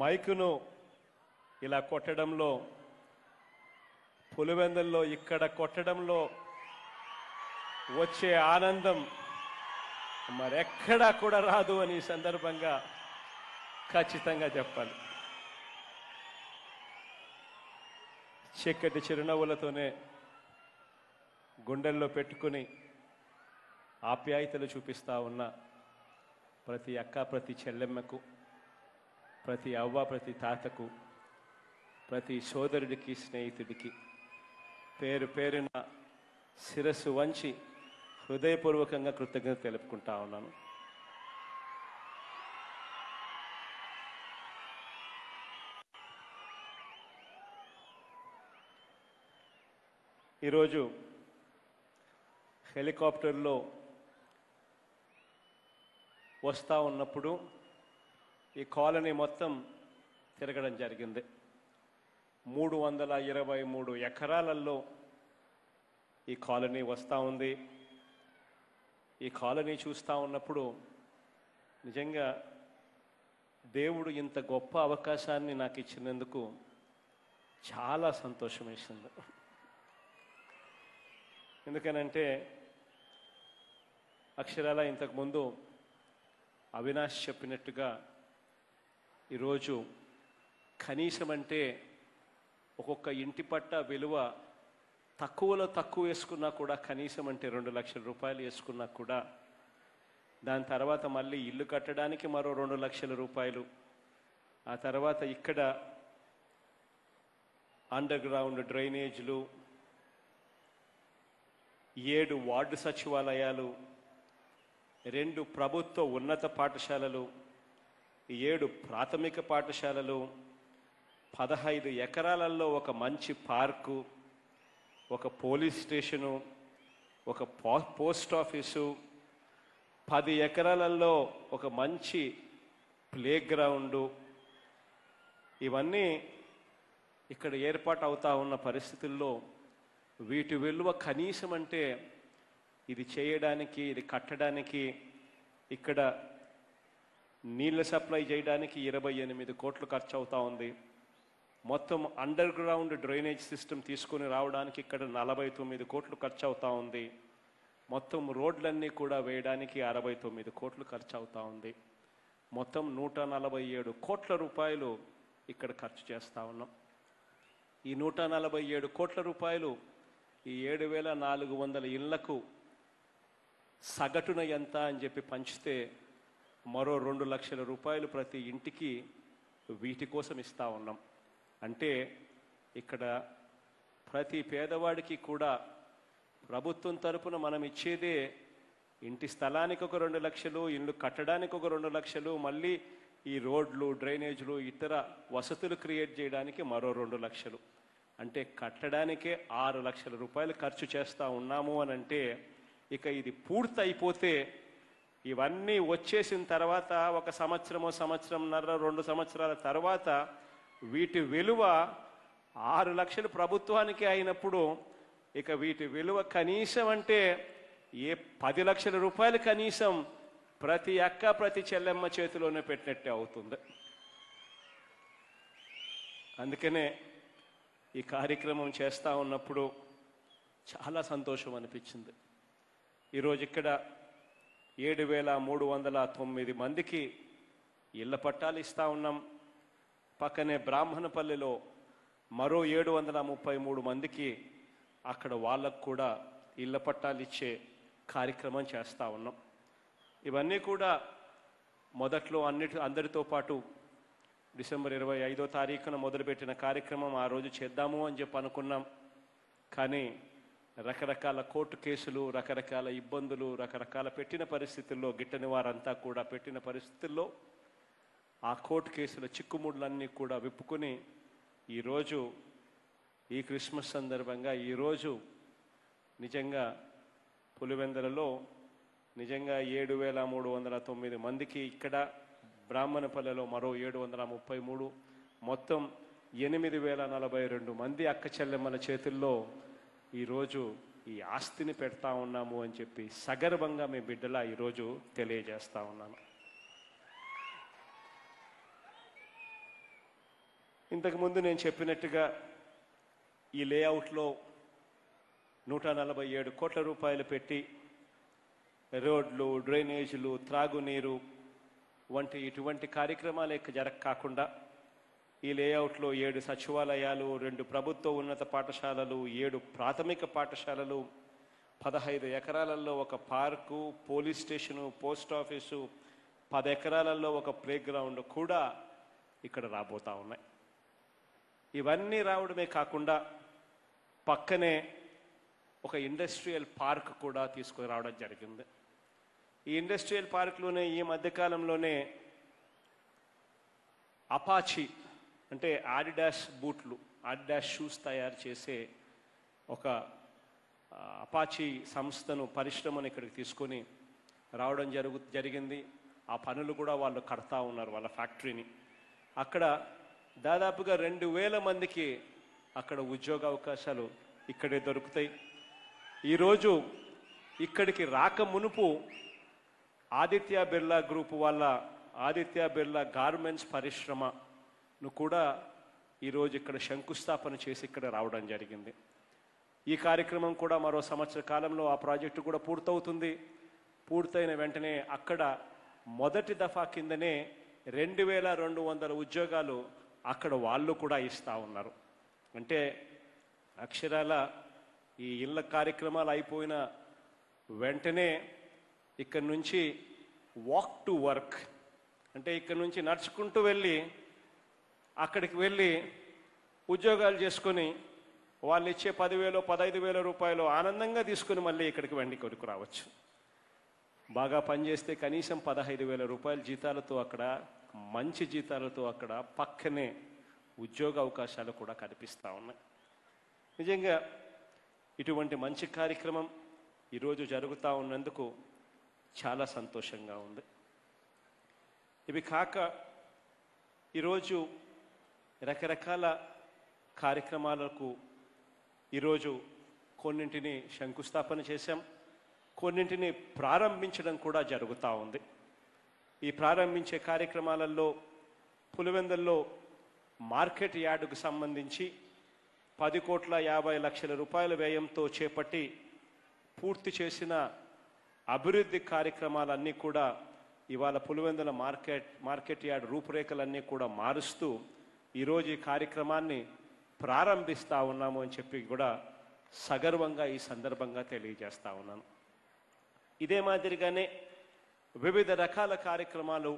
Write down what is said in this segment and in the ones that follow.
మైకును ఇలా కొట్టడంలో, పులివెందుల్లో ఇక్కడ కొట్టడంలో వచ్చే ఆనందం మరెక్కడా కూడా రాదు అని ఈ సందర్భంగా ఖచ్చితంగా చెప్పాలి. చక్కటి చిరునవ్వులతోనే గుండెల్లో పెట్టుకుని ఆప్యాయతలు చూపిస్తా ఉన్న ప్రతి అక్క, ప్రతి చెల్లెమ్మకు, ప్రతి అవ్వ, ప్రతి తాతకు, ప్రతి సోదరుడికి, స్నేహితుడికి పేరు పేరున శిరస్సు వంచి హృదయపూర్వకంగా కృతజ్ఞత తెలుపుకుంటా ఉన్నాను. ఈరోజు హెలికాప్టర్లో వస్తూ ఉన్నప్పుడు ఈ కాలనీ మొత్తం తిరగడం జరిగింది. 323 ఎకరాలలో ఈ కాలనీ వస్తూ ఉంది. ఈ కాలనీ చూస్తూ ఉన్నప్పుడు నిజంగా దేవుడు ఇంత గొప్ప అవకాశాన్ని నాకు ఇచ్చినందుకు చాలా సంతోషం వేసింది. ఎందుకనంటే అక్షరాల ఇంతకుముందు అవినాష్ చెప్పినట్టుగా ఈరోజు కనీసం అంటే ఒక్కొక్క ఇంటి పట్ట విలువ తక్కువలో తక్కువ వేసుకున్నా కూడా కనీసం అంటే 2 లక్షల రూపాయలు వేసుకున్నా కూడా దాని తర్వాత మళ్ళీ ఇల్లు కట్టడానికి మరో 2 లక్షల రూపాయలు, ఆ తర్వాత ఇక్కడ అండర్ గ్రౌండ్ డ్రైనేజ్లు, 7 వార్డు సచివాలయాలు, 2 ప్రభుత్వ ఉన్నత పాఠశాలలు, 7 ప్రాథమిక పాఠశాలలు, 15 ఎకరాలలో ఒక మంచి పార్కు, ఒక పోలీస్ స్టేషను, ఒక పోస్ట్ ఆఫీసు, 10 ఎకరాలలో ఒక మంచి ప్లే గ్రౌండు, ఇవన్నీ ఇక్కడ ఏర్పాటు అవుతా ఉన్న పరిస్థితుల్లో వీటి విలువ కనీసం అంటే ఇది చేయడానికి, ఇది కట్టడానికి, ఇక్కడ నీళ్ళ సప్లై చేయడానికి 28 కోట్లు ఖర్చు అవుతా ఉంది. మొత్తం అండర్ గ్రౌండ్ డ్రైనేజ్ సిస్టమ్ తీసుకొని రావడానికి ఇక్కడ 49 కోట్లు ఖర్చు అవుతా ఉంది. మొత్తం రోడ్లన్నీ కూడా వేయడానికి 69 కోట్లు ఖర్చు అవుతా ఉంది. మొత్తం 147 కోట్ల రూపాయలు ఇక్కడ ఖర్చు చేస్తూ ఉన్నాం. ఈ 147 కోట్ల రూపాయలు ఈ 7,400 ఇళ్లకు సగటున ఎంత అని చెప్పి పంచితే మరో 2 లక్షల రూపాయలు ప్రతి ఇంటికి వీటి కోసం ఇస్తూ ఉన్నాం. అంటే ఇక్కడ ప్రతి పేదవాడికి కూడా ప్రభుత్వం తరపున మనం ఇచ్చేదే ఇంటి స్థలానికి ఒక 2 లక్షలు, ఇల్లు కట్టడానికి ఒక 2 లక్షలు, మళ్ళీ ఈ రోడ్లు, డ్రైనేజ్లు, ఇతర వసతులు క్రియేట్ చేయడానికి మరో 2 లక్షలు. అంటే కట్టడానికే 6 లక్షల రూపాయలు ఖర్చు చేస్తూ ఉన్నాము అని అంటే ఇక ఇది పూర్తి అయిపోతే ఇవన్నీ వచ్చేసిన తర్వాత ఒక సంవత్సరమో, సంవత్సరంన్నర, 2 సంవత్సరాల తర్వాత వీటి విలువ 6 లక్షలు ప్రభుత్వానికి అయినప్పుడు ఇక వీటి విలువ కనీసం అంటే 10 లక్షల రూపాయలు కనీసం ప్రతి అక్క, ప్రతి చెల్లెమ్మ చేతిలోనే పెట్టినట్టే అవుతుంది. అందుకనే ఈ కార్యక్రమం చేస్తూ ఉన్నప్పుడు చాలా సంతోషం అనిపించింది. ఈరోజు ఇక్కడ 7,309 మందికి ఇళ్ల పట్టాలు ఇస్తూ ఉన్నాం. పక్కనే బ్రాహ్మణపల్లిలో మరో 733 మందికి అక్కడ వాళ్ళకు కూడా ఇళ్ల పట్టాలు ఇచ్చే కార్యక్రమం చేస్తూ ఉన్నాం. ఇవన్నీ కూడా మొదట్లో అందరితో పాటు డిసెంబర్ 25వ తారీఖున మొదలుపెట్టిన కార్యక్రమం ఆ రోజు చేద్దాము అని చెప్పి అనుకున్నాం. కానీ రకరకాల కోర్టు కేసులు, రకరకాల ఇబ్బందులు, రకరకాల పెట్టిన పరిస్థితుల్లో, గిట్టని వారంతా కూడా పెట్టిన పరిస్థితుల్లో ఆ కోర్టు కేసుల చిక్కుముళ్ళన్నీ కూడా విప్పుకొని ఈరోజు ఈ క్రిస్మస్ సందర్భంగా ఈరోజు నిజంగా పులివెందులలో నిజంగా 7,309 మందికి, ఇక్కడ బ్రాహ్మణపల్లెలో మరో 733, మొత్తం 8,042 మంది అక్క చెల్లెమ్మల చేతుల్లో ఈరోజు ఈ ఆస్తిని పెడతా ఉన్నాము అని చెప్పి సగర్వంగా మీ బిడ్డలా ఈరోజు తెలియజేస్తా ఉన్నాను. ఇంతకుముందు నేను చెప్పినట్టుగా ఈ లేఅవుట్లో 147 కోట్ల రూపాయలు పెట్టి రోడ్లు, డ్రైనేజీలు, త్రాగునీరు వంటి ఇటువంటి కార్యక్రమాలు కాకుండా ఈ లేఅవుట్లో 7 సచివాలయాలు, 2 ప్రభుత్వ ఉన్నత పాఠశాలలు, 7 ప్రాథమిక పాఠశాలలు, 15 ఎకరాలలో ఒక park, police station, post office, 10 ఎకరాలలో ఒక ప్లే గ్రౌండ్ కూడా ఇక్కడ రాబోతా ఉన్నాయి. ఇవన్నీ రావడమే కాకుండా పక్కనే ఒక ఇండస్ట్రియల్ పార్క్ కూడా తీసుకురావడం జరిగింది. ఈ ఇండస్ట్రియల్ పార్క్లోనే ఈ మధ్యకాలంలోనే అపాచీ అంటే ఆడిడాస్ బూట్లు, ఆడిడాస్ షూస్ తయారు చేసే ఒక అపాచీ సంస్థను, పరిశ్రమను ఇక్కడికి తీసుకొని రావడం జరిగింది. ఆ పనులు కూడా వాళ్ళు కడతా ఉన్నారు వాళ్ళ ఫ్యాక్టరీని. అక్కడ దాదాపుగా 2000 మందికి అక్కడ ఉద్యోగ అవకాశాలు ఇక్కడే దొరుకుతాయి. ఈరోజు ఇక్కడికి రాక మునుపు ఆదిత్య బిర్లా గ్రూప్ వాళ్ళ ఆదిత్య బిర్లా గార్మెంట్స్ పరిశ్రమను కూడా ఈరోజు ఇక్కడ శంకుస్థాపన చేసి ఇక్కడ రావడం జరిగింది. ఈ కార్యక్రమం కూడా మరో సంవత్సర కాలంలో ఆ ప్రాజెక్టు కూడా పూర్తవుతుంది. పూర్తయిన వెంటనే అక్కడ మొదటి దఫా కిందనే 2200 ఉద్యోగాలు అక్కడ వాళ్ళు కూడా ఇస్తూ ఉన్నారు. అంటే అక్షరాల ఈ ఇళ్ళ కార్యక్రమాలు అయిపోయిన వెంటనే ఇక్కడ నుంచి వాక్ టు వర్క్ అంటే ఇక్కడ నుంచి నడుచుకుంటూ వెళ్ళి అక్కడికి వెళ్ళి ఉద్యోగాలు చేసుకొని వాళ్ళు ఇచ్చే 10,000 15,000 రూపాయలు ఆనందంగా తీసుకుని మళ్ళీ ఇక్కడికి వెండి కొరకు రావచ్చు. బాగా పనిచేస్తే కనీసం 15,000 రూపాయల జీతాలతో అక్కడ, మంచి జీతాలతో అక్కడ పక్కనే ఉద్యోగ అవకాశాలు కూడా కనిపిస్తూ ఉన్నాయి. నిజంగా ఇటువంటి మంచి కార్యక్రమం ఈరోజు జరుగుతూ ఉన్నందుకు చాలా సంతోషంగా ఉంది. ఇవి కాక ఈరోజు రకరకాల కార్యక్రమాలకు ఈరోజు కొన్నింటిని శంకుస్థాపన చేశాం, కొన్నింటిని ప్రారంభించడం కూడా జరుగుతూ ఉంది. ఈ ప్రారంభించే కార్యక్రమాలలో పులివెందుల్లో మార్కెట్ యార్డుకు సంబంధించి 10,50,00,000 రూపాయల వ్యయంతో చేపట్టి పూర్తి చేసిన అభివృద్ధి కార్యక్రమాలన్నీ కూడా ఇవాళ పులివెందుల మార్కెట్ యార్డ్ రూపురేఖలన్నీ కూడా మారుస్తూ ఈరోజు ఈ కార్యక్రమాన్ని ప్రారంభిస్తూ ఉన్నాము అని చెప్పి కూడా సగర్వంగా ఈ సందర్భంగా తెలియజేస్తూ ఉన్నాను. ఇదే మాదిరిగానే వివిధ రకాల కార్యక్రమాలు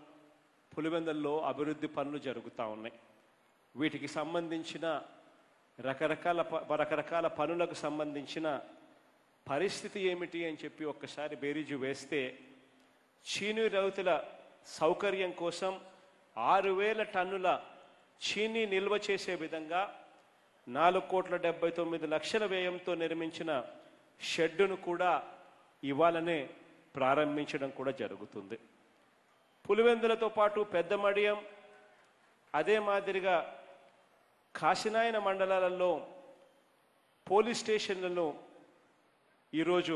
పులివెందుల్లో అభివృద్ధి పనులు జరుగుతూ ఉన్నాయి. వీటికి సంబంధించిన రకరకాల పనులకు సంబంధించిన పరిస్థితి ఏమిటి అని చెప్పి ఒక్కసారి బేరీజు వేస్తే చీనీ రైతుల సౌకర్యం కోసం 6,000 టన్నుల చీనీ నిల్వ చేసే విధంగా 4,79,00,000 వ్యయంతో నిర్మించిన షెడ్డును కూడా ఇవాళనే ప్రారంభించడం కూడా జరుగుతుంది. పులివెందులతో పాటు పెద్ద మడియం, అదే మాదిరిగా కాశీనాయన మండలాలలో పోలీస్ స్టేషన్లను ఈరోజు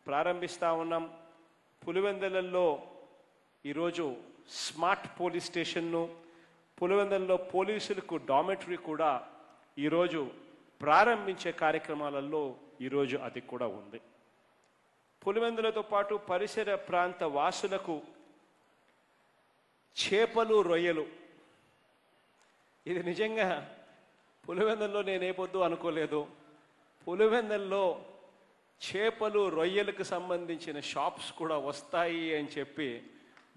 ప్రారంభిస్తూ ఉన్నాం. పులివెందులలో ఈరోజు స్మార్ట్ పోలీస్ స్టేషన్ను, పులివెందులలో పోలీసులకు డామెటరీ కూడా ఈరోజు ప్రారంభించే కార్యక్రమాలలో ఈరోజు అది కూడా ఉంది. పులివెందులతో పాటు పరిసర ప్రాంత వాసులకు చేపలు, రొయ్యలు, ఇది నిజంగా పులివెందుల్లో నేనే పొద్దు అనుకోలేదు. పులివెందుల్లో చేపలు, రొయ్యలకు సంబంధించిన షాప్స్ కూడా వస్తాయి అని చెప్పి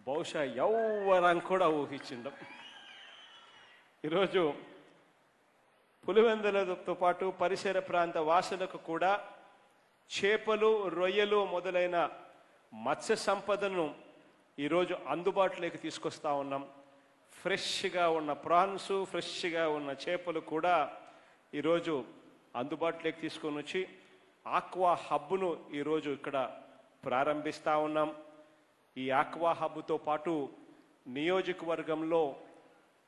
బహుశా ఎవ్వరం కూడా ఊహించిండం. ఈరోజు పులివెందులతో పాటు పరిసర ప్రాంత వాసులకు కూడా చేపలు, రొయ్యలు మొదలైన మత్స్య సంపదను ఈరోజు అందుబాటులోకి తీసుకొస్తా ఉన్నాం. ఫ్రెష్గా ఉన్న ప్రాన్స్, ఫ్రెష్గా ఉన్న చేపలు కూడా ఈరోజు అందుబాటులోకి తీసుకొని వచ్చి ఆక్వా హబ్ను ఈరోజు ఇక్కడ ప్రారంభిస్తూ ఉన్నాం. ఈ ఆక్వా హబ్తో పాటు నియోజకవర్గంలో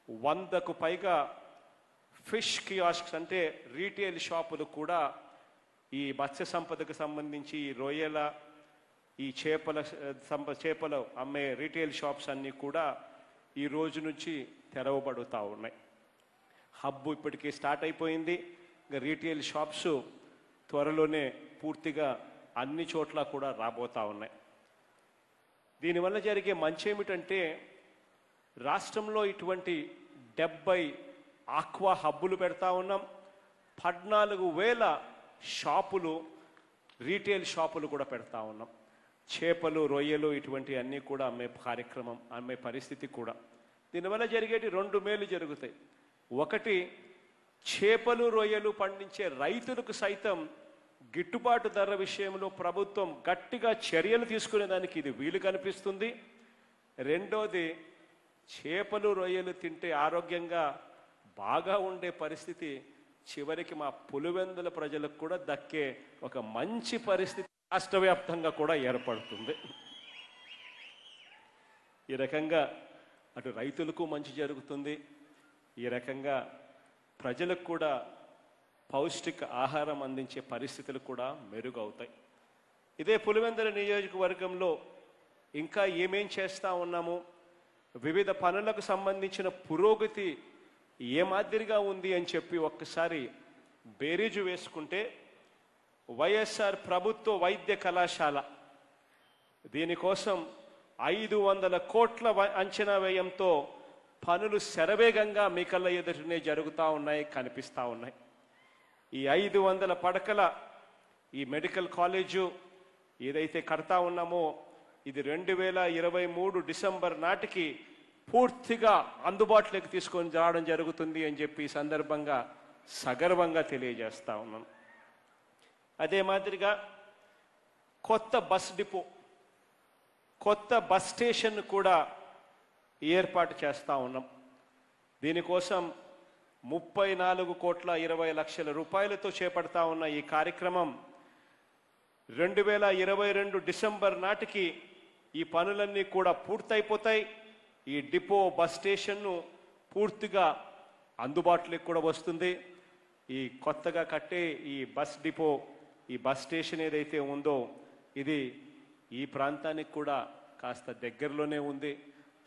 100కు పైగా ఫిష్ కియాస్క్స్ అంటే రీటైల్ షాపులు కూడా ఈ మత్స్య సంపదకు సంబంధించి ఈ రొయ్యల, ఈ చేపలు అమ్మే రీటైల్ షాప్స్ అన్నీ కూడా ఈ రోజు నుంచి తెరవబడుతూ ఉన్నాయి. హబ్ ఇప్పటికే స్టార్ట్ అయిపోయింది. ఇంకా రీటైల్ షాప్స్ త్వరలోనే పూర్తిగా అన్ని చోట్ల కూడా రాబోతా ఉన్నాయి. దీనివల్ల జరిగే మంచి ఏమిటంటే రాష్ట్రంలో ఇటువంటి 70 ఆక్వా హబ్బులు పెడతా ఉన్నాం. 14,000 షాపులు, రీటైల్ షాపులు కూడా పెడతా ఉన్నాం. చేపలు, రొయ్యలు ఇటువంటి అన్నీ కూడా అమ్మే కార్యక్రమం, అమ్మే పరిస్థితి కూడా. దీనివల్ల జరిగేటి 2 మేలు జరుగుతాయి. ఒకటి, చేపలు రొయ్యలు పండించే రైతులకు సైతం గిట్టుబాటు ధర విషయంలో ప్రభుత్వం గట్టిగా చర్యలు తీసుకునేదానికి ఇది వీలు కనిపిస్తుంది. రెండోది, చేపలు రొయ్యలు తింటే ఆరోగ్యంగా బాగా ఉండే పరిస్థితి చివరికి మా పులివెందుల ప్రజలకు కూడా దక్కే ఒక మంచి పరిస్థితి రాష్ట్ర వ్యాప్తంగా కూడా ఏర్పడుతుంది. ఈ రకంగా అటు రైతులకు మంచి జరుగుతుంది, ఈ రకంగా ప్రజలకు కూడా పౌష్టిక ఆహారం అందించే పరిస్థితులు కూడా మెరుగవుతాయి. ఇదే పులివెందుల నియోజకవర్గంలో ఇంకా ఏమేం చేస్తూ ఉన్నాము, వివిధ పనులకు సంబంధించిన పురోగతి ఏ మాదిరిగా ఉంది అని చెప్పి ఒక్కసారి బేరీజు వేసుకుంటే, వైఎస్ఆర్ ప్రభుత్వ వైద్య కళాశాల దీనికోసం 500 కోట్ల అంచనా వ్యయంతో పనులు శరవేగంగా మీ కళ్ళ ఎదుటనే జరుగుతూ ఉన్నాయి, కనిపిస్తూ ఉన్నాయి. ఈ 500 పడకల ఈ మెడికల్ కాలేజు ఏదైతే కడతా ఉన్నామో ఇది 2023 డిసెంబర్ నాటికి పూర్తిగా అందుబాటులోకి తీసుకొని రావడం జరుగుతుంది అని చెప్పి ఈ సందర్భంగా సగర్వంగా తెలియజేస్తా ఉన్నాను. అదే మాదిరిగా కొత్త బస్ డిపో, కొత్త బస్ స్టేషన్ కూడా ఏర్పాటు చేస్తూ ఉన్నాం. దీనికోసం 34,20,00,000 రూపాయలతో చేపడతా ఉన్న ఈ కార్యక్రమం 2022 డిసెంబర్ నాటికి ఈ పనులన్నీ కూడా పూర్తయిపోతాయి. ఈ డిపో, బస్ స్టేషన్ను పూర్తిగా అందుబాటులోకి కూడా వస్తుంది. ఈ కొత్తగా కట్టే ఈ బస్ డిపో, ఈ బస్ స్టేషన్ ఏదైతే ఉందో ఇది ఈ ప్రాంతానికి కూడా కాస్త దగ్గరలోనే ఉంది.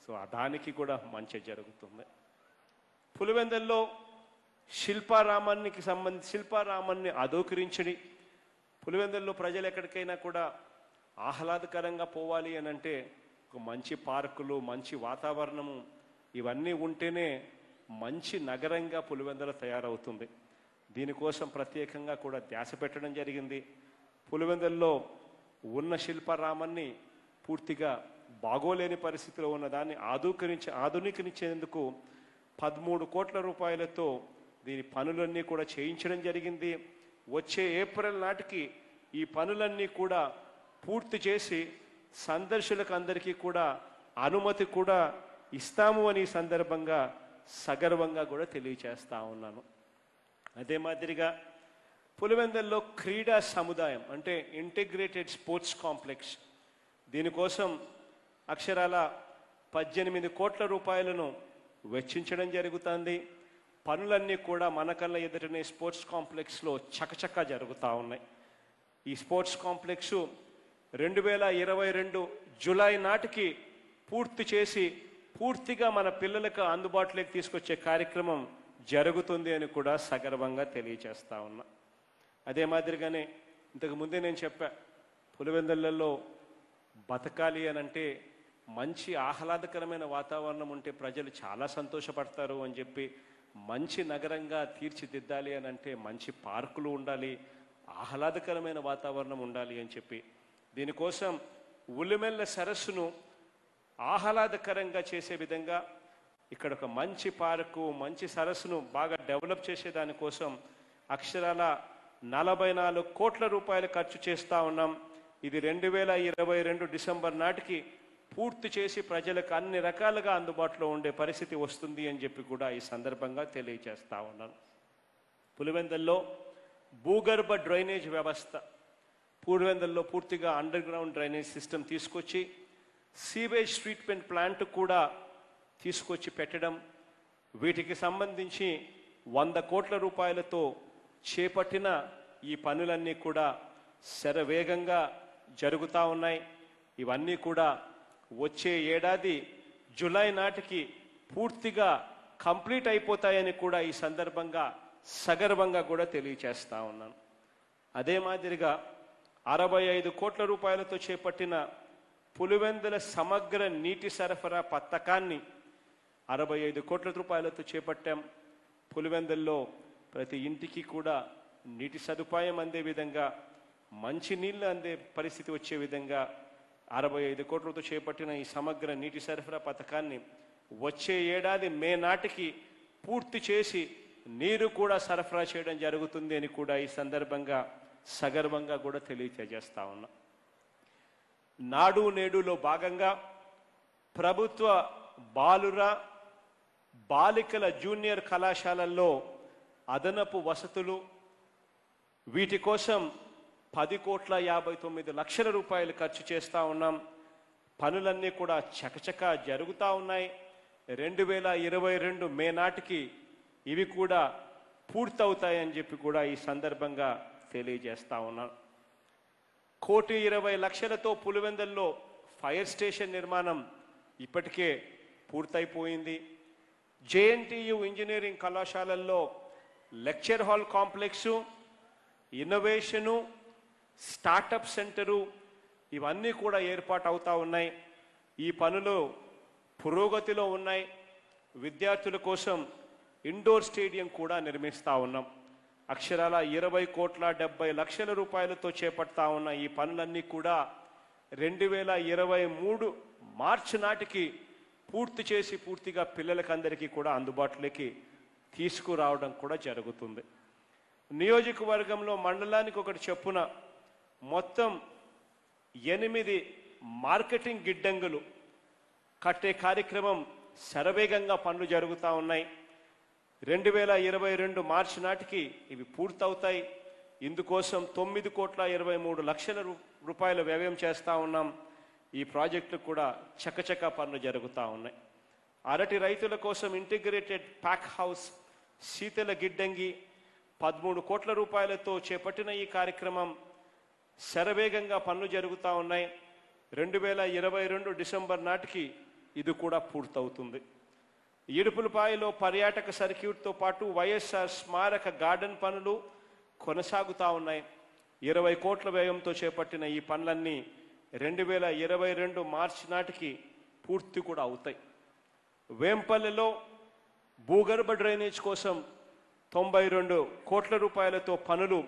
సో దానికి కూడా మంచి జరుగుతుంది. పులివెందుల్లో శిల్పారామాన్ని అధోకరించడి. పులివెందుల్లో ప్రజలు ఎక్కడికైనా కూడా ఆహ్లాదకరంగా పోవాలి అని అంటే ఒక మంచి పార్కులు, మంచి వాతావరణము ఇవన్నీ ఉంటేనే మంచి నగరంగా పులివెందుల తయారవుతుంది. దీనికోసం ప్రత్యేకంగా కూడా ధ్యాస పెట్టడం జరిగింది. పులివెందుల్లో ఉన్న శిల్పారామాన్ని పూర్తిగా బాగోలేని పరిస్థితిలో ఉన్నదాన్ని ఆధునీకరించేందుకు 13 కోట్ల రూపాయలతో దీని పనులన్నీ కూడా చేయించడం జరిగింది. వచ్చే ఏప్రిల్ నాటికి ఈ పనులన్నీ కూడా పూర్తి చేసి సందర్శకులకు అందరికీ కూడా అనుమతి కూడా ఇస్తాము అని సందర్భంగా సగర్వంగా కూడా తెలియచేస్తా ఉన్నాను. అదే మాదిరిగా పులివెందుల్లో క్రీడా సముదాయం అంటే ఇంటిగ్రేటెడ్ స్పోర్ట్స్ కాంప్లెక్స్, దీనికోసం అక్షరాల 18 కోట్ల రూపాయలను వెచ్చించడం జరుగుతుంది. పనులన్నీ కూడా మన కళ్ళ ఎదుటనే స్పోర్ట్స్ కాంప్లెక్స్లో చకచకా జరుగుతూ ఉన్నాయి. ఈ స్పోర్ట్స్ కాంప్లెక్సు 2022 జూలై నాటికి పూర్తి చేసి పూర్తిగా మన పిల్లలకు అందుబాటులోకి తీసుకొచ్చే కార్యక్రమం జరుగుతుంది అని కూడా సగర్వంగా తెలియచేస్తా ఉన్నా. అదే మాదిరిగానే ఇంతకు ముందే నేను చెప్పా, పులివెందులలో బతకాలి అని అంటే మంచి ఆహ్లాదకరమైన వాతావరణం ఉంటే ప్రజలు చాలా సంతోషపడతారు అని చెప్పి, మంచి నగరంగా తీర్చిదిద్దాలి అని అంటే మంచి పార్కులు ఉండాలి, ఆహ్లాదకరమైన వాతావరణం ఉండాలి అని చెప్పి దీనికోసం ఉల్లిమెల్ల సరస్సును ఆహ్లాదకరంగా చేసే విధంగా ఇక్కడ ఒక మంచి పార్కు, మంచి సరస్సును బాగా డెవలప్ చేసే దానికోసం అక్షరాల 44 కోట్ల రూపాయలు ఖర్చు చేస్తూ ఉన్నాం. ఇది 2022 డిసెంబర్ నాటికి పూర్తి చేసి ప్రజలకు అన్ని రకాలుగా అందుబాటులో ఉండే పరిస్థితి వస్తుంది అని చెప్పి కూడా ఈ సందర్భంగా తెలియజేస్తా ఉన్నాను. పులివెందుల్లో భూగర్భ డ్రైనేజ్ వ్యవస్థ, పులివెందుల్లో పూర్తిగా అండర్ గ్రౌండ్ డ్రైనేజ్ సిస్టమ్ తీసుకొచ్చి సీవేజ్ ట్రీట్మెంట్ ప్లాంట్ కూడా తీసుకొచ్చి పెట్టడం, వీటికి సంబంధించి 100 కోట్ల రూపాయలతో చేపట్టిన ఈ పనులన్నీ కూడా శరవేగంగా జరుగుతూ ఉన్నాయి. ఇవన్నీ కూడా వచ్చే ఏడాది జూలై నాటికి పూర్తిగా కంప్లీట్ అయిపోతాయని కూడా ఈ సందర్భంగా సగర్వంగా కూడా తెలియచేస్తా ఉన్నాను. అదే మాదిరిగా 65 కోట్ల రూపాయలతో చేపట్టిన పులివెందుల సమగ్ర నీటి సరఫరా పథకాన్ని 65 కోట్ల రూపాయలతో చేపట్టాం. పులివెందుల్లో ప్రతి ఇంటికి కూడా నీటి సదుపాయం అందే విధంగా, మంచి నీళ్లు అందే పరిస్థితి వచ్చే విధంగా 65 కోట్లతో చేపట్టిన ఈ సమగ్ర నీటి సరఫరా పథకాన్ని వచ్చే ఏడాది మే నాటికి పూర్తి చేసి నీరు కూడా సరఫరా చేయడం జరుగుతుంది అని కూడా ఈ సందర్భంగా సగర్వంగా కూడా తెలియజేస్తా ఉన్నా. నాడు నేడులో భాగంగా ప్రభుత్వ బాలికల జూనియర్ కళాశాలల్లో అదనపు వసతులు, వీటి కోసం 10,59 రూపాయలు ఖర్చు చేస్తూ ఉన్నాం. పనులన్నీ కూడా చకచకా జరుగుతూ ఉన్నాయి. 2022 మే నాటికి ఇవి కూడా పూర్తవుతాయని చెప్పి కూడా ఈ సందర్భంగా తెలియజేస్తా ఉన్నాను. 1,20,00,000తో పులివెందుల్లో ఫైర్ స్టేషన్ నిర్మాణం ఇప్పటికే పూర్తయిపోయింది. జేఎన్టీయు ఇంజనీరింగ్ కళాశాలల్లో lecture hall complex, innovation, startup centre ఇవన్నీ కూడా ఏర్పాటు అవుతూ ఉన్నాయి. ఈ పనులు పురోగతిలో ఉన్నాయి. విద్యార్థుల కోసం ఇండోర్ స్టేడియం కూడా నిర్మిస్తూ ఉన్నాం. అక్షరాల 20,70,00,000 రూపాయలతో చేపడతా ఉన్న ఈ పనులన్నీ కూడా 2023 మార్చి నాటికి పూర్తి చేసి పూర్తిగా పిల్లలకందరికీ కూడా అందుబాటులోకి తీసుకురావడం కూడా జరుగుతుంది. నియోజకవర్గంలో మండలానికి ఒకటి చొప్పున మొత్తం 8 మార్కెటింగ్ గిడ్డంగులు కట్టే కార్యక్రమం శరవేగంగా పనులు జరుగుతూ ఉన్నాయి. 2022 మార్చి నాటికి ఇవి పూర్తవుతాయి. ఇందుకోసం 9,23,00,000 రూపాయలు వ్యయం చేస్తూ ఉన్నాం. ఈ ప్రాజెక్టు కూడా చకచకా పనులు జరుగుతూ ఉన్నాయి. అరటి రైతుల కోసం ఇంటిగ్రేటెడ్ ప్యాక్ హౌస్, శీతల గిడ్డంగి 13 కోట్ల రూపాయలతో చేపట్టిన ఈ కార్యక్రమం శరవేగంగా పనులు జరుగుతూ ఉన్నాయి. 2022 డిసెంబర్ నాటికి ఇది కూడా పూర్తవుతుంది. ఇడుపులపాయలో పర్యాటక సర్క్యూట్తో పాటు వైఎస్ఆర్ స్మారక గార్డెన్ పనులు కొనసాగుతూ ఉన్నాయి. 20 కోట్ల వ్యయంతో చేపట్టిన ఈ పనులన్నీ 2022 మార్చి నాటికి పూర్తి కూడా అవుతాయి. వేంపల్లెలో భూగర్భ డ్రైనేజ్ కోసం 92 కోట్ల రూపాయలతో పనులు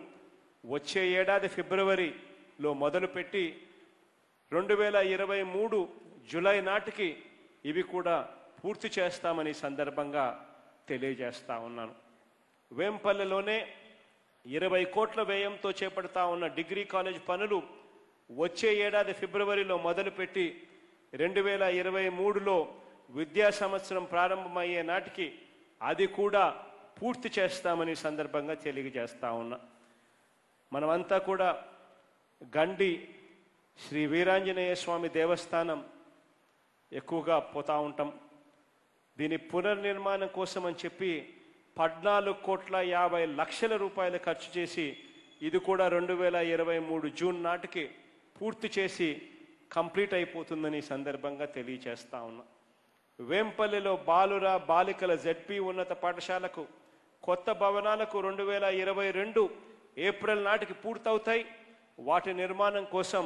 వచ్చే ఏడాది ఫిబ్రవరిలో మొదలుపెట్టి 2023 జూలై నాటికి ఇవి కూడా పూర్తి చేస్తామని సందర్భంగా తెలియజేస్తా ఉన్నాను. వేంపల్లెలోనే 20 కోట్ల వ్యయంతో చేపడతా ఉన్న డిగ్రీ కాలేజ్ పనులు వచ్చే ఏడాది ఫిబ్రవరిలో మొదలుపెట్టి 2023లో విద్యా సంవత్సరం ప్రారంభమయ్యే నాటికి అది కూడా పూర్తి చేస్తామని సందర్భంగా తెలియజేస్తా ఉన్నా. మనమంతా కూడా గండి శ్రీ వీరాంజనేయ స్వామి దేవస్థానం ఎక్కువగా పోతూ ఉంటాం. దీని పునర్నిర్మాణం కోసం అని చెప్పి 14,50,00,000 రూపాయలు ఖర్చు చేసి ఇది కూడా 2023 జూన్ నాటికి పూర్తి చేసి కంప్లీట్ అయిపోతుందని సందర్భంగా తెలియజేస్తా ఉన్నా. వేంపల్లిలో బాలికల జెడ్పీ ఉన్నత పాఠశాలకు కొత్త భవనాలకు 2022 ఏప్రిల్ నాటికి పూర్తవుతాయి. వాటి నిర్మాణం కోసం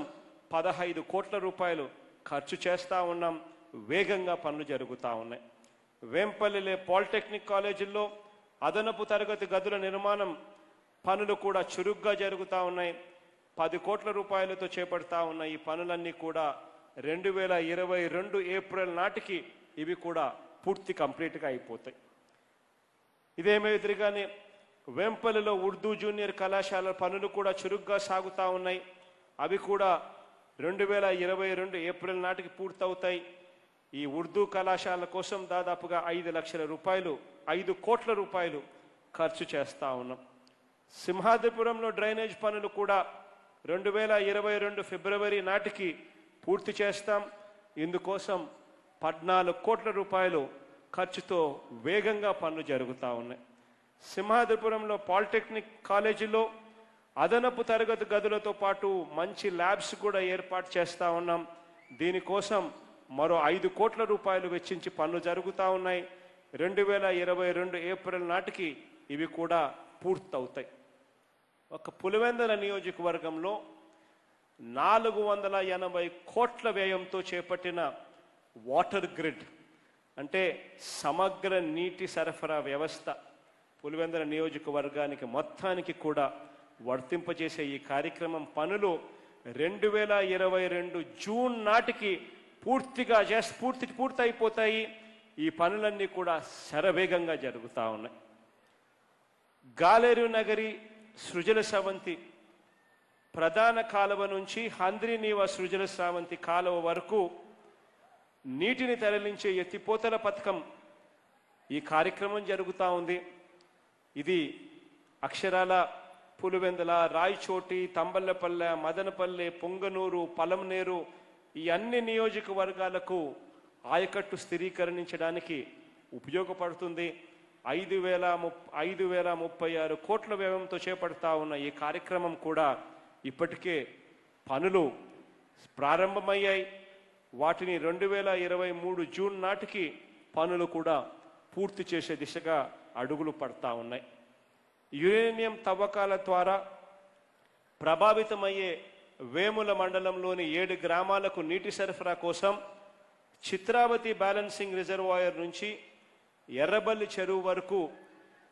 15 కోట్ల రూపాయలు ఖర్చు చేస్తూ ఉన్నాం. వేగంగా పనులు జరుగుతూ ఉన్నాయి. వేంపల్లిలో పాలిటెక్నిక్ కాలేజీల్లో అదనపు తరగతి గదుల నిర్మాణం పనులు కూడా చురుగ్గా జరుగుతూ ఉన్నాయి. 10 కోట్ల రూపాయలతో చేపడతా ఉన్న ఈ పనులన్నీ కూడా 2022 ఏప్రిల్ నాటికి ఇవి కూడా పూర్తి కంప్లీట్గా అయిపోతాయి. ఇదేమాదిరిగానే వేంపల్లిలో ఉర్దూ జూనియర్ కళాశాల పనులు కూడా చురుగ్గా సాగుతూ ఉన్నాయి. అవి కూడా 2022 ఏప్రిల్ నాటికి పూర్తవుతాయి. ఈ ఉర్దూ కళాశాల కోసం దాదాపుగా 5 కోట్ల రూపాయలు ఖర్చు చేస్తూ ఉన్నాం. సింహాద్రిపురంలో డ్రైనేజ్ పనులు కూడా 2022 ఫిబ్రవరి నాటికి పూర్తి చేస్తాం. ఇందుకోసం 14 కోట్ల రూపాయలు ఖర్చుతో వేగంగా పనులు జరుగుతూ ఉన్నాయి. సింహాద్రిపురంలో పాలిటెక్నిక్ కాలేజీలో అదనపు తరగతి గదులతో పాటు మంచి ల్యాబ్స్ కూడా ఏర్పాటు చేస్తూ ఉన్నాం. దీనికోసం మరో 5 కోట్ల రూపాయలు వెచ్చించి పనులు జరుగుతూ ఉన్నాయి. 2022 ఏప్రిల్ నాటికి ఇవి కూడా పూర్తవుతాయి. ఒక పులివెందుల నియోజకవర్గంలో 480 కోట్ల వ్యయంతో చేపట్టిన వాటర్ గ్రిడ్ అంటే సమగ్ర నీటి సరఫరా వ్యవస్థ పులివెందుల నియోజకవర్గానికి మొత్తానికి కూడా వర్తింపజేసే ఈ కార్యక్రమం పనులు 2022 జూన్ నాటికి పూర్తయిపోతాయి. ఈ పనులన్నీ కూడా శరవేగంగా జరుగుతూ ఉన్నాయి. గాలేరు నగరి సృజల స్రవంతి ప్రధాన కాలువ నుంచి హంద్రీనీవా సృజల స్రవంతి కాలువ వరకు నీటిని తరలించే ఎత్తిపోతల పథకం ఈ కార్యక్రమం జరుగుతూ ఉంది. ఇది అక్షరాల పులివెందుల, రాయచోటి, తంబల్లపల్లె, మదనపల్లె, పొంగనూరు, పలమనేరు ఈ అన్ని నియోజకవర్గాలకు ఆయకట్టు స్థిరీకరించడానికి ఉపయోగపడుతుంది. 5,036 కోట్ల వ్యయంతో చేపడతా ఉన్న ఈ కార్యక్రమం కూడా ఇప్పటికే పనులు ప్రారంభమయ్యాయి. వాటిని 2023 జూన్ నాటికి పనులు కూడా పూర్తి చేసే దిశగా అడుగులు పడతా ఉన్నాయి. యురేనియం తవ్వకాల ద్వారా ప్రభావితమయ్యే వేముల మండలంలోని 7 గ్రామాలకు నీటి సరఫరా కోసం చిత్రావతి బ్యాలెన్సింగ్ రిజర్వాయర్ నుంచి ఎర్రబల్లి చెరువు వరకు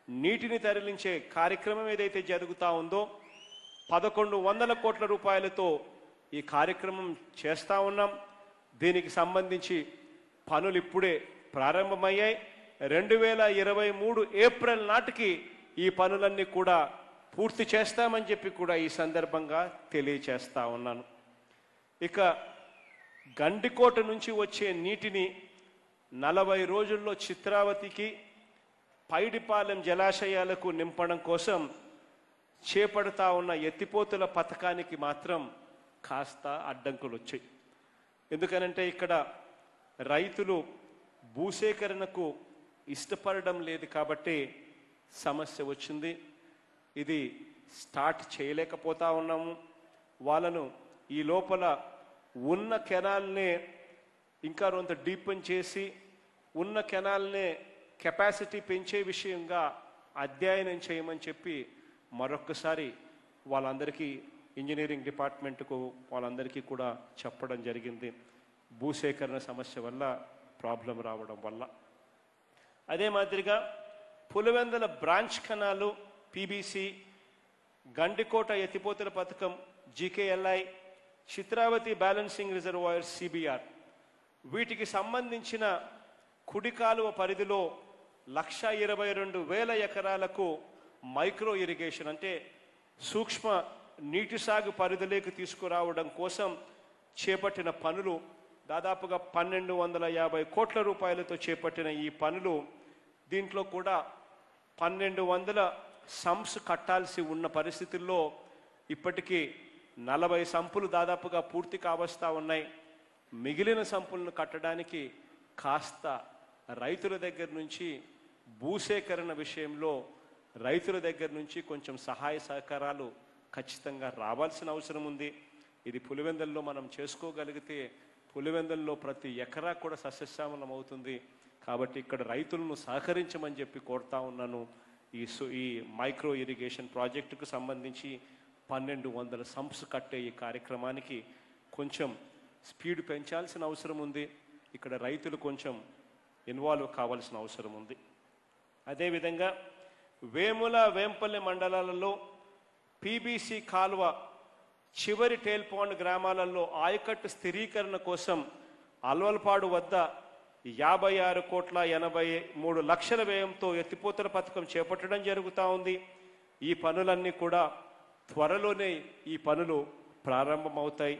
నీటిని తరలించే కార్యక్రమం ఏదైతే జరుగుతూ ఉందో 1,100 కోట్ల రూపాయలతో ఈ కార్యక్రమం చేస్తూ ఉన్నాం. దీనికి సంబంధించి పనులు ఇప్పుడే ప్రారంభమయ్యాయి. 2023 ఏప్రిల్ నాటికి ఈ పనులన్నీ కూడా పూర్తి చేస్తామని చెప్పి కూడా ఈ సందర్భంగా తెలియచేస్తా ఉన్నాను. ఇక గండికోట నుంచి వచ్చే నీటిని 40 రోజుల్లో చిత్రావతికి, పైడిపాలెం జలాశయాలకు నింపడం కోసం చేపడతా ఉన్న ఎత్తిపోతుల పథకానికి మాత్రం కాస్త అడ్డంకులు వచ్చాయి. ఎందుకనంటే ఇక్కడ రైతులు భూసేకరణకు ఇష్టపడడం లేదు కాబట్టి సమస్య వచ్చింది. ఇది స్టార్ట్ చేయలేకపోతా ఉన్నాము. వాళ్ళను ఈ లోపల ఉన్న కెనాల్నే ఇంకా కొంత డీపెన్ చేసి ఉన్న కెనాల్నే కెపాసిటీ పెంచే విషయంగా అధ్యయనం చేయమని చెప్పి మరొక్కసారి వాళ్ళందరికీ ఇంజనీరింగ్ డిపార్ట్మెంట్కు వాళ్ళందరికీ కూడా చెప్పడం జరిగింది. భూసేకరణ సమస్య వల్ల ప్రాబ్లం రావడం వల్ల. అదే మాదిరిగా Pulivendula branch canal PBC, Gandikota ఎత్తిపోతల పథకం జీకేఎల్ఐ, చిత్రావతి బ్యాలెన్సింగ్ రిజర్వాయర్ సిబిఆర్ వీటికి సంబంధించిన కుడి కాలువ పరిధిలో 1,22,000 ఎకరాలకు మైక్రో ఇరిగేషన్ అంటే సూక్ష్మ నీటి సాగు పరిధిలోకి తీసుకురావడం కోసం చేపట్టిన పనులు దాదాపుగా 1,250 కోట్ల రూపాయలతో చేపట్టిన ఈ పనులు దీంట్లో కూడా 1,200 సంప్స్ కట్టాల్సి ఉన్న పరిస్థితుల్లో ఇప్పటికీ 40 సంపులు దాదాపుగా పూర్తి కావస్తా ఉన్నాయి. మిగిలిన సంపులను కట్టడానికి కాస్త రైతుల దగ్గర నుంచి భూసేకరణ విషయంలో రైతుల దగ్గర నుంచి కొంచెం సహాయ సహకారాలు ఖచ్చితంగా రావాల్సిన అవసరం ఉంది. ఇది పులివెందుల్లో మనం చేసుకోగలిగితే పులివెందుల్లో ప్రతి ఎకరా కూడా సస్యశ్యామలం అవుతుంది. కాబట్టి ఇక్కడ రైతులను సహకరించమని చెప్పి కోరుతా ఉన్నాను. ఈ మైక్రో ఇరిగేషన్ ప్రాజెక్టుకు సంబంధించి 1,200 సంప్స్ కట్టే ఈ కార్యక్రమానికి కొంచెం స్పీడ్ పెంచాల్సిన అవసరం ఉంది. ఇక్కడ రైతులు కొంచెం ఇన్వాల్వ్ కావాల్సిన అవసరం ఉంది. అదేవిధంగా వేముల, వేంపల్లి మండలాలలో పీబీసీ కాలువ చివరి టేల్పాండ్ గ్రామాలలో ఆయకట్టు స్థిరీకరణ కోసం అల్వల్పాడు వద్ద 56,83,00,000 వ్యయంతో ఎత్తిపోతల పథకం చేపట్టడం జరుగుతూ ఉంది. ఈ పనులన్నీ కూడా త్వరలోనే ఈ పనులు ప్రారంభమవుతాయి.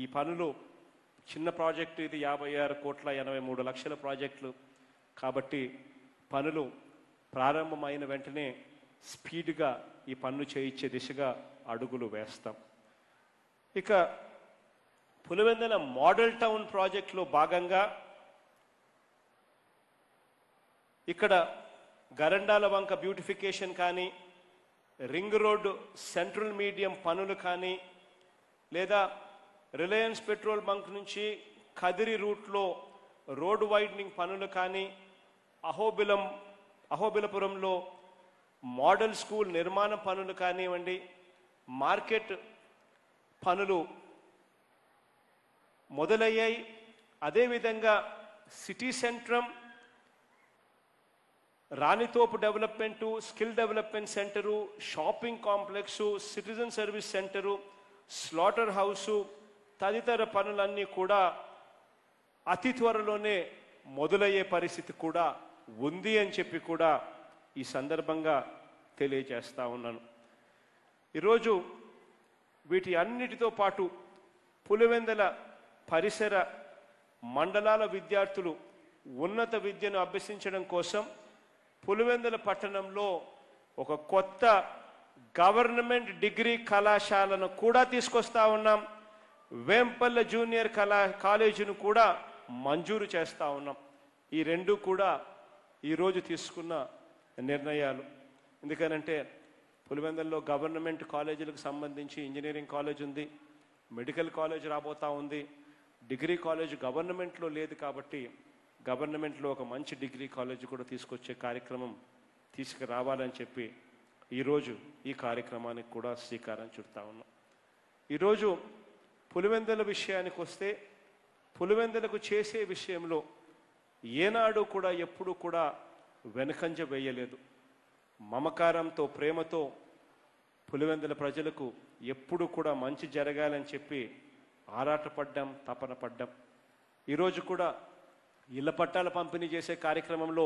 ఈ పనులు చిన్న ప్రాజెక్టు, ఇది 56,83,00,000 ప్రాజెక్టులు కాబట్టి పనులు ప్రారంభమైన వెంటనే స్పీడ్గా ఈ పనులు చేయించే దిశగా అడుగులు వేస్తాం. ఇక పులివెందుల మోడల్ టౌన్ ప్రాజెక్టులో భాగంగా ఇక్కడ గరండాల వంక బ్యూటిఫికేషన్ కానీ, రింగ్ రోడ్డు సెంట్రల్ మీడియం పనులు కానీ, లేదా రిలయన్స్ పెట్రోల్ బంక్ నుంచి కదిరి రూట్లో రోడ్ వైడనింగ్ పనులు కానీ, అహోబిలపురంలో మోడల్ స్కూల్ నిర్మాణ పనులు కానివ్వండి, మార్కెట్ పనులు మొదలయ్యాయి. అదేవిధంగా city centrum, Ranithopu development, skill development centre, shopping complex, citizen service centre, slaughter house తదితర పనులన్నీ కూడా అతి త్వరలోనే మొదలయ్యే పరిస్థితి కూడా ఉంది అని చెప్పి కూడా ఈ సందర్భంగా తెలియజేస్తా ఉన్నాను. ఈరోజు వీటి అన్నిటితో పాటు పులివెందుల పరిసర మండలాల విద్యార్థులు ఉన్నత విద్యను అభ్యసించడం కోసం పులివెందుల పట్టణంలో ఒక కొత్త గవర్నమెంట్ డిగ్రీ కళాశాలను కూడా తీసుకొస్తా ఉన్నాం. వేంపల్లె జూనియర్ కాలేజీను కూడా మంజూరు చేస్తూ ఉన్నాం. ఈ రెండు కూడా ఈరోజు తీసుకున్న నిర్ణయాలు. ఎందుకనంటే పులివెందుల్లో గవర్నమెంట్ కాలేజీలకు సంబంధించి ఇంజనీరింగ్ కాలేజ్ ఉంది, మెడికల్ కాలేజ్ రాబోతూ ఉంది. డిగ్రీ కాలేజ్ గవర్నమెంట్లో లేదు కాబట్టి గవర్నమెంట్లో ఒక మంచి డిగ్రీ కాలేజ్ కూడా తీసుకొచ్చే కార్యక్రమం తీసుకురావాలని చెప్పి ఈరోజు ఈ కార్యక్రమానికి కూడా శ్రీకారం చుడతా ఉన్నాం. ఈరోజు పులివెందుల విషయానికి వస్తే, పులివెందులకు చేసే విషయంలో ఏనాడు కూడా ఎప్పుడు కూడా వెనకంజ వేయలేదు. మమకారంతో, ప్రేమతో పులివెందుల ప్రజలకు ఎప్పుడు కూడా మంచి జరగాలని చెప్పి ఆరాటపడ్డాం, తపన పడ్డాం. ఈరోజు కూడా ఇళ్ల పట్టాల పంపిణీ చేసే కార్యక్రమంలో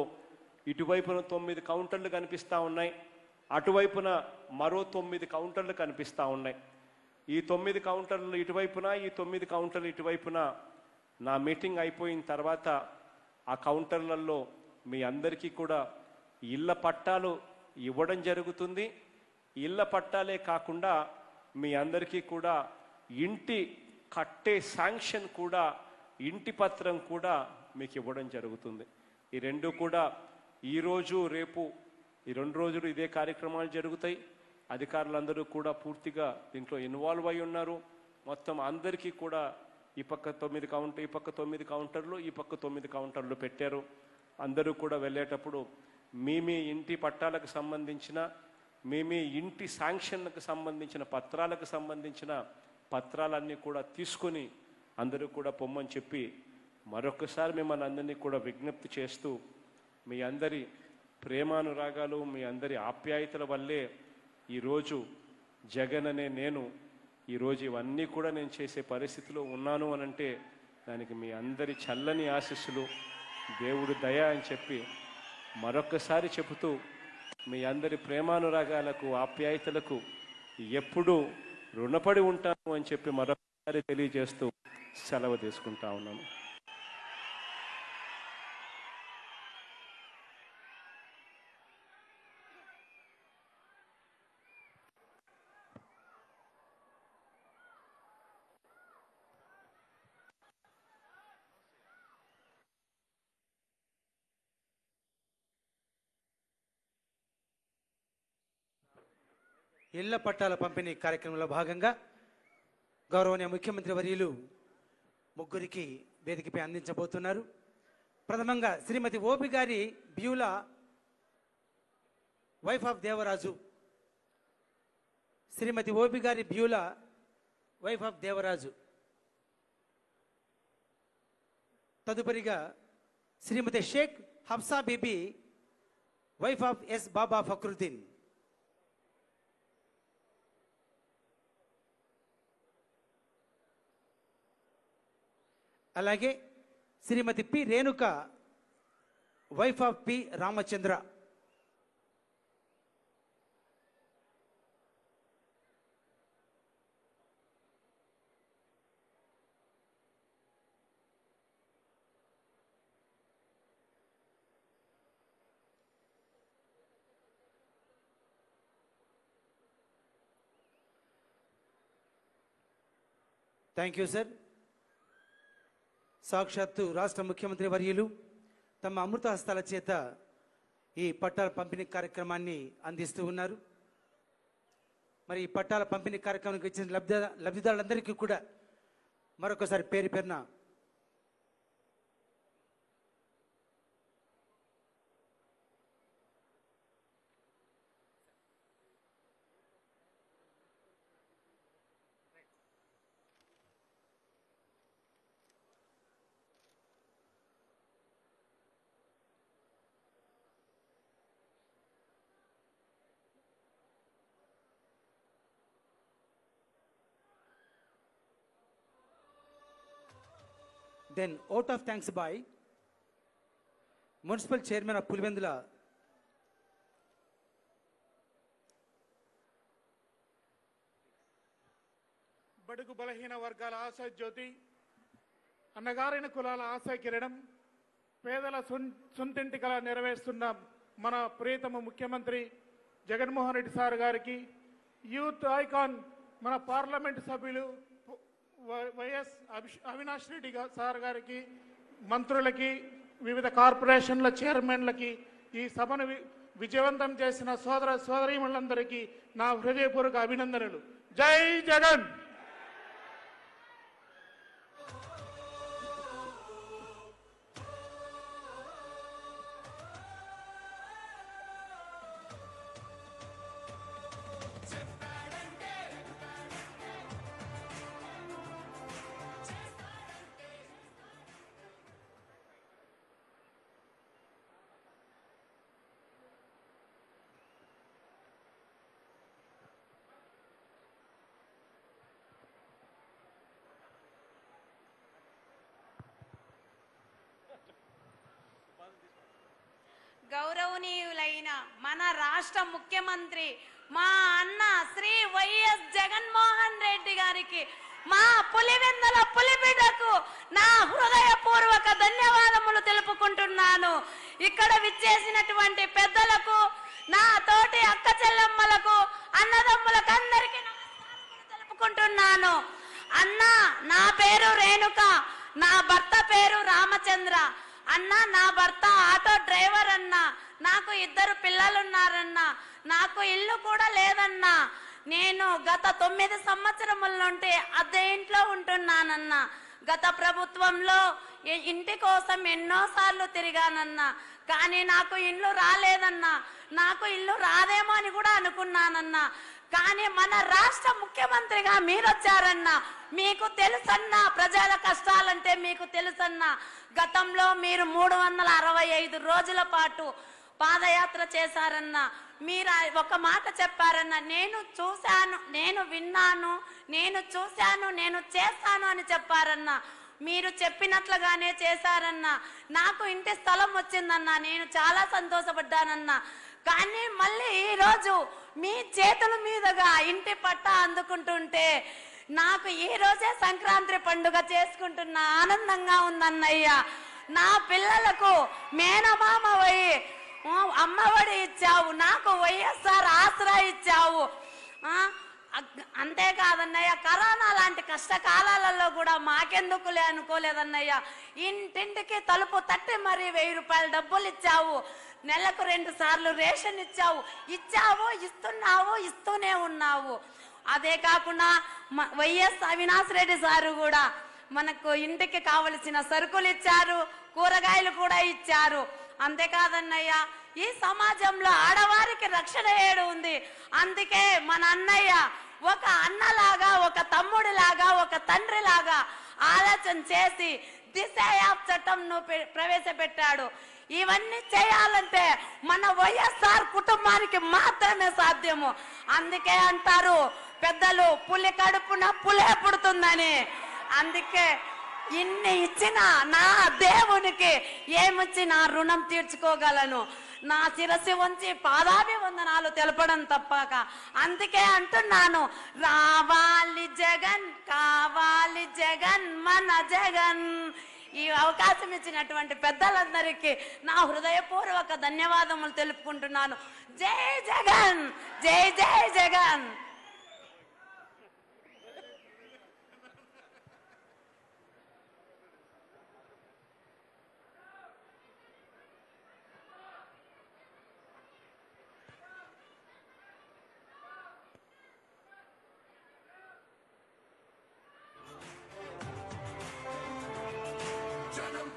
ఇటువైపున 9 కౌంటర్లు కనిపిస్తూ ఉన్నాయి, అటువైపున మరో 9 కౌంటర్లు కనిపిస్తూ ఉన్నాయి. ఈ 9 కౌంటర్లు ఇటువైపున, ఈ 9 కౌంటర్లు ఇటువైపున నా మీటింగ్ అయిపోయిన తర్వాత ఆ కౌంటర్లలో మీ అందరికీ కూడా ఇళ్ల పట్టాలు ఇవ్వడం జరుగుతుంది. ఇళ్ల పట్టాలే కాకుండా మీ అందరికీ కూడా ఇంటి కట్టే శాంక్షన్ కూడా, ఇంటి పత్రం కూడా మీకు ఇవ్వడం జరుగుతుంది. ఈ రెండు కూడా ఈరోజు రేపు ఈ 2 రోజులు ఇదే కార్యక్రమాలు జరుగుతాయి. అధికారులందరూ కూడా పూర్తిగా దీంట్లో ఇన్వాల్వ్ అయి ఉన్నారు. మొత్తం అందరికీ కూడా ఈ పక్క 9 కౌంటర్, ఈ పక్క 9 కౌంటర్లు, ఈ పక్క 9 కౌంటర్లు పెట్టారు. అందరూ కూడా వెళ్ళేటప్పుడు మీ ఇంటి పట్టాలకు సంబంధించిన, మీ ఇంటి శాంక్షన్లకు సంబంధించిన పత్రాలకు సంబంధించిన పత్రాలన్నీ కూడా తీసుకొని అందరూ కూడా పొమ్మని చెప్పి మరొకసారి మిమ్మల్ని అందరినీ కూడా విజ్ఞప్తి చేస్తూ, మీ అందరి ప్రేమానురాగాలు, మీ అందరి ఆప్యాయతల వల్లే ఈరోజు జగన్ అనే నేను ఈరోజు ఇవన్నీ కూడా నేను చేసే పరిస్థితిలో ఉన్నాను అనంటే దానికి మీ అందరి చల్లని ఆశీస్సులు, దేవుడి దయ అని చెప్పి మరొకసారి చెబుతూ, మీ అందరి ప్రేమానురాగాలకు, ఆప్యాయతలకు ఎప్పుడూ రుణపడి ఉంటాను అని చెప్పి మరొకసారి తెలియజేస్తూ సెలవు తీసుకుంటా ఉన్నాను. ఇళ్ల పట్టాల పంపిణీ కార్యక్రమంలో భాగంగా గౌరవనీయ ముఖ్యమంత్రి వర్యులు ముగ్గురికి వేదికపై అందించబోతున్నారు. ప్రథమంగా శ్రీమతి ఓపి గారి Beulah, wife of Devaraju. Shrimati OP గారి బ్యూల, వైఫ్ ఆఫ్ దేవరాజు. తదుపరిగా Shrimati Shaik Hafsa Bibi, wife of S Baba Fakruddin. అలాగే Shrimati P Renuka, wife of P Ramachandra. Thank you sir. సాక్షాత్తు రాష్ట్ర ముఖ్యమంత్రి వర్యులు తమ అమృత హస్తాల చేత ఈ పట్టాల పంపిణీ కార్యక్రమాన్ని అందిస్తూ ఉన్నారు. మరి ఈ పట్టాల పంపిణీ కార్యక్రమానికి వచ్చిన లబ్ధిదారులందరికీ కూడా మరొకసారి పేరు పేరున Then vote of thanks by Municipal Chairman of Pulivendula, బడుగు బలహీన వర్గాల ఆశా జ్యోతి, అన్నగారిన కులాల ఆశా కిరణం, పేదల సొంతింటి కల నెరవేరుస్తున్న మన ప్రియతమ ముఖ్యమంత్రి జగన్మోహన్ రెడ్డి సార్ గారికి, యూత్ ఐకాన్ మన పార్లమెంటు సభ్యులు వైఎస్ అవినాష్ రెడ్డి సార్ గారికి, మంత్రులకి, వివిధ కార్పొరేషన్ల చైర్మన్లకి, ఈ సభను విజయవంతం చేసిన సోదర సోదరీమణులందరికీ నా హృదయపూర్వక అభినందనలు. జై జగన్. గౌరవనీయులైన మన రాష్ట్ర ముఖ్యమంత్రి మా అన్న శ్రీ వైఎస్ జగన్మోహన్ రెడ్డి గారికి, మా పులివెందుల పులిబిడ్డకు నా హృదయపూర్వక ధన్యవాదములు తెలుపుకుంటున్నాను. ఇక్కడ విచ్చేసినటువంటి పెద్దలకు, నా తోటి అక్క చెల్లెమ్మలకు, అన్నదమ్ములకు అందరికీ నమస్కారములు తెలుపుకుంటున్నాను. అన్న, నా పేరు రేణుక, నా భర్త పేరు రామచంద్ర. అన్న, నా భర్త ఆటో డ్రైవర్ అన్న. నాకు 2 పిల్లలున్నారన్న. నాకు ఇల్లు కూడా లేదన్నా. నేను గత 9 సంవత్సరముల నుండి అద్దె ఇంట్లో ఉంటున్నానన్న. గత ప్రభుత్వంలో ఇంటి కోసం ఎన్నోసార్లు తిరిగానన్నా, కానీ నాకు ఇల్లు రాలేదన్నా. నాకు ఇల్లు రాదేమో అని కూడా అనుకున్నానన్నా. కానీ మన రాష్ట్ర ముఖ్యమంత్రిగా మీరు వచ్చారన్నా. మీకు తెలుసన్నా ప్రజల కష్టాలంటే మీకు తెలుసన్నా. గతంలో మీరు 365 రోజుల పాటు పాదయాత్ర చేశారన్నా. మీరు ఒక మాట చెప్పారన్నా, నేను చూశాను, నేను విన్నాను, నేను చూశాను, నేను చేస్తాను అని చెప్పారన్నా. మీరు చెప్పినట్లుగానే చేశారన్నా. నాకు ఇంటి స్థలం వచ్చిందన్నా. నేను చాలా సంతోషపడ్డానన్నా. కానీ మళ్ళీ ఈరోజు మీ చేతుల మీదుగా ఇంటి పట్టా అందుకుంటుంటే నాకు ఈ రోజే సంక్రాంతి పండుగ చేసుకుంటున్న ఆనందంగా ఉందన్నయ్య. నా పిల్లలకు మేనమామవై అమ్మఒడి ఇచ్చావు, నాకు వైఎస్ఆర్ ఆసరా ఇచ్చావు. అంతేకాదన్నయ్య, కరోనా లాంటి కష్టకాలాలలో కూడా మాకెందుకులే అనుకోలేదన్నయ్య. ఇంటింటికి తలుపు తట్టి మరి 1000 రూపాయల డబ్బులు ఇచ్చావు. నెలకు 2 సార్లు రేషన్ ఇచ్చావు, ఇస్తున్నావు, ఇస్తూనే ఉన్నావు. అదే కాకుండా వైఎస్ అవినాష్ రెడ్డి సారు కూడా మనకు ఇంటికి కావలసిన సరుకులు ఇచ్చారు, కూరగాయలు కూడా ఇచ్చారు. అంతేకాదన్నయ్య, ఈ సమాజంలో ఆడవారికి రక్షణ ఏడు ఉంది. అందుకే మన అన్నయ్య ఒక అన్నలాగా, ఒక తమ్ముడిలాగా, ఒక తండ్రిలాగా ఆలోచన చేసి దిశ యాప్ చట్టంను ప్రవేశపెట్టాడు. ఇవన్నీ చేయాలంటే మన వైఎస్ఆర్ కుటుంబానికి మాత్రమే సాధ్యము. అందుకే అంటారు పెద్దలు, పులి కడుపున పులే పుడుతుందని. అందుకే ఇన్ని ఇచ్చిన నా దేవునికి ఏమిచ్చినా రుణం తీర్చుకోగలను. నా శిరస్సు వంచి పాదాభివందనాలు తెలపడం తప్పక. అందుకే అంటున్నాను, రావాలి జగన్, కావాలి జగన్, మన జగన్. ఈ అవకాశం ఇచ్చినటువంటి పెద్దలందరికీ నా హృదయపూర్వక ధన్యవాదములు తెలుపుకుంటున్నాను. జై జగన్, జై జై జగన్.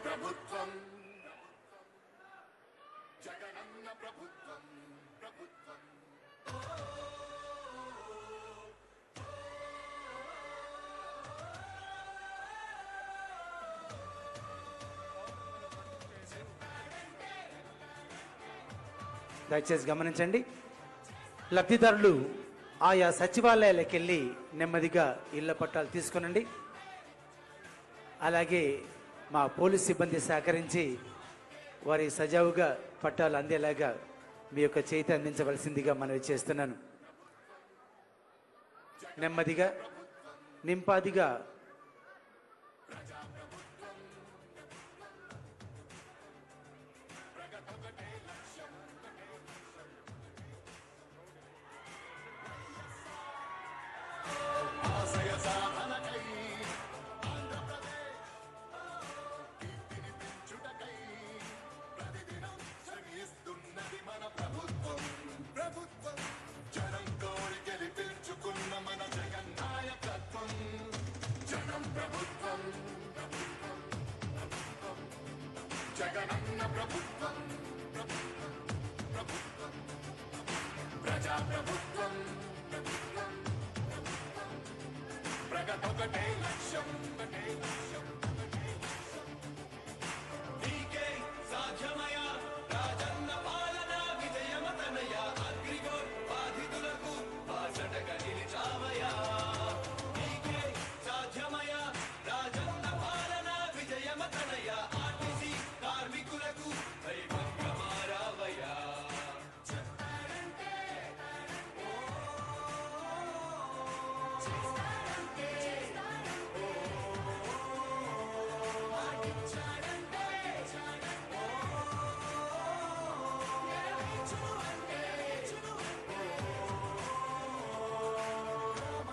ప్రభుత్వం, జగనన్న ప్రభుత్వం, ప్రభుత్వం. దయచేసి గమనించండి, లబ్ధిదారులు ఆయా సచివాలయాలకు వెళ్ళి నెమ్మదిగా ఇళ్ల పట్టాలు తీసుకొనండి. అలాగే మా పోలీస్ సిబ్బంది సహకరించి వారి సజావుగా పట్టాలు అందేలాగా మీ యొక్క చేతి అందించవలసిందిగా మనవి చేస్తున్నాను. నెమ్మదిగా నింపాదిగా ఆశయ సాధనకై ఆంధ్రప్రదేశ్ కీర్తిని పెంచుటకై ప్రతిదినం శ్రమిస్తున్నది మన ప్రభుత్వం. ప్రభుత్వం జనం కోరి గెలిపించుకున్న మన జగన్ నాయకత్వం. జనం ప్రభుత్వం, ప్రభుత్వం, ప్రభుత్వం. జగనన్న ప్రభుత్వం, ప్రభుత్వం, ప్రభుత్వం. ప్రజా ప్రభుత్వం, ప్రభుత్వం, ప్రగతొకటే లక్ష్యం, ఒకటే లక్ష్యం, ఒకటే లక్ష్యం. నీకే సాధ్యమయ రాజన్న పాలన విజయమతనయ అగ్రిగోల్ బాధితులకు బాసటగా నిలిచావయా. నీకే సాధ్యమయ రాజన్న పాలన విజయమతనయ ఆర్టీసీ కార్మికులకు దైవంగా మారావయా.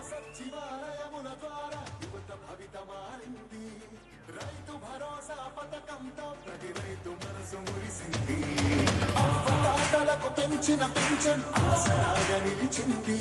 సచివాలయముల ద్వారా యువత భవిత మారింది. రైతు భరోసా పథకంతో ప్రతి రైతు మనసు మురిసింది. అవ్వతాతలకు పెంచిన పెన్షన్ ఆసరాగా నిలిచింది.